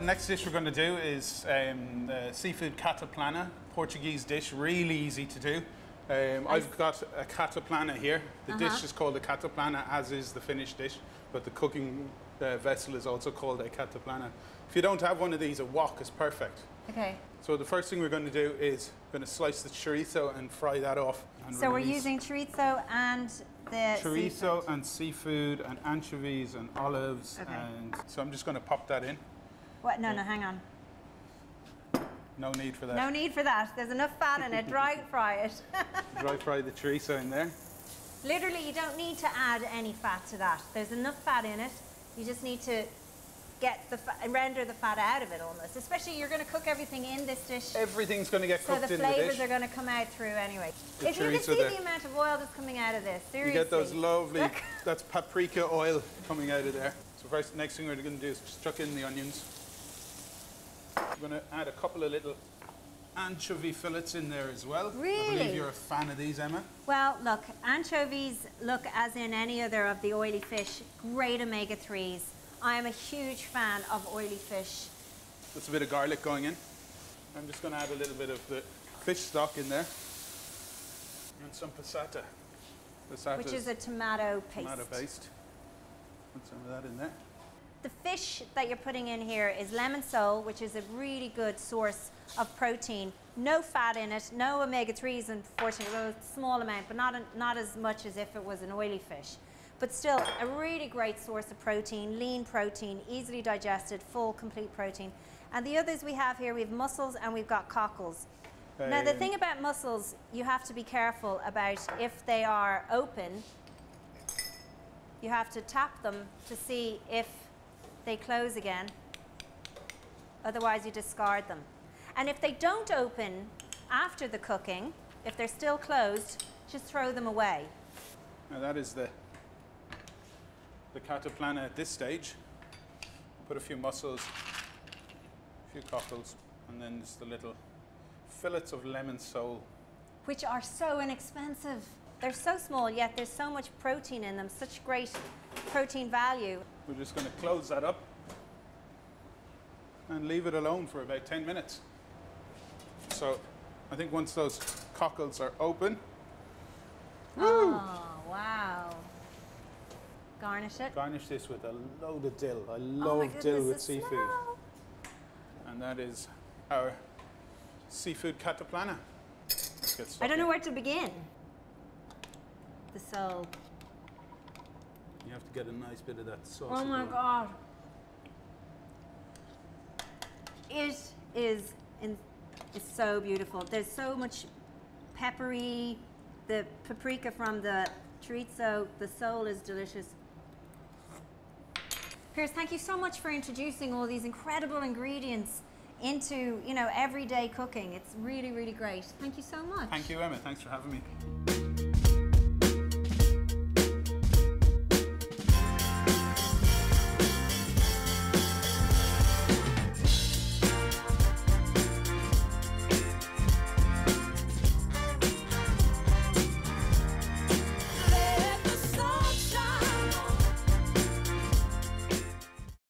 next dish we're going to do is the seafood Cataplana, Portuguese dish, really easy to do. I've got a Cataplana here. The dish is called a Cataplana, as is the finished dish, but the cooking vessel is also called a Cataplana. If you don't have one of these, a wok is perfect. Okay. So the first thing we're going to do is we're going to slice the chorizo and fry that off. So we're using chorizo and the chorizo and seafood and anchovies and olives. Okay. And so I'm just going to pop that in. What? No, no, hang on. No need for that. No need for that. There's enough fat in it. Dry fry it. Dry fry the chorizo in there. Literally, you don't need to add any fat to that. There's enough fat in it. You just need to get the render the fat out of it almost. Especially, you're going to cook everything in this dish. Everything's going to get cooked in the dish. So the flavors are going to come out through anyway. If you can see the amount of oil that's coming out of this, seriously. You get those lovely, that's paprika oil coming out of there. So first, next thing we're going to do is chuck in the onions. I'm going to add a couple of little anchovy fillets in there as well. Really? I believe you're a fan of these, Emma. Well, look, anchovies look as in any other of the oily fish, great omega-3s. I am a huge fan of oily fish. That's a bit of garlic going in. I'm just going to add a little bit of the fish stock in there. And some pasata. Which is a tomato paste. Tomato paste. Put some of that in there. The fish that you're putting in here is lemon sole, which is a really good source of protein. No fat in it, no omega-3s, unfortunately, well, a small amount, but not as much as if it was an oily fish. But still, a really great source of protein, lean protein, easily digested, full, complete protein. And the others we have here, we have mussels and we've got cockles. Now, the thing about mussels, you have to be careful about if they are open, you have to tap them to see if they close again, otherwise you discard them. And if they don't open after the cooking, if they're still closed, just throw them away. Now that is the Cataplana at this stage. Put a few mussels, a few cockles, and then just the little fillets of lemon sole. Which are so inexpensive. They're so small, yet there's so much protein in them, such great protein value. We're just going to close that up and leave it alone for about 10 minutes. So I think once those cockles are open, oh, wow. Garnish it. Garnish this with a load of dill. I love dill with seafood. Smell. And that is our seafood Cataplana. Let's get stuck I don't know in. where to begin. The sole. You have to get a nice bit of that sauce. Oh my God. It is it's so beautiful. There's so much peppery, the paprika from the chorizo, the sole is delicious. Piers, thank you so much for introducing all these incredible ingredients into, you know, everyday cooking. It's really, really great. Thank you so much. Thank you, Emma. Thanks for having me.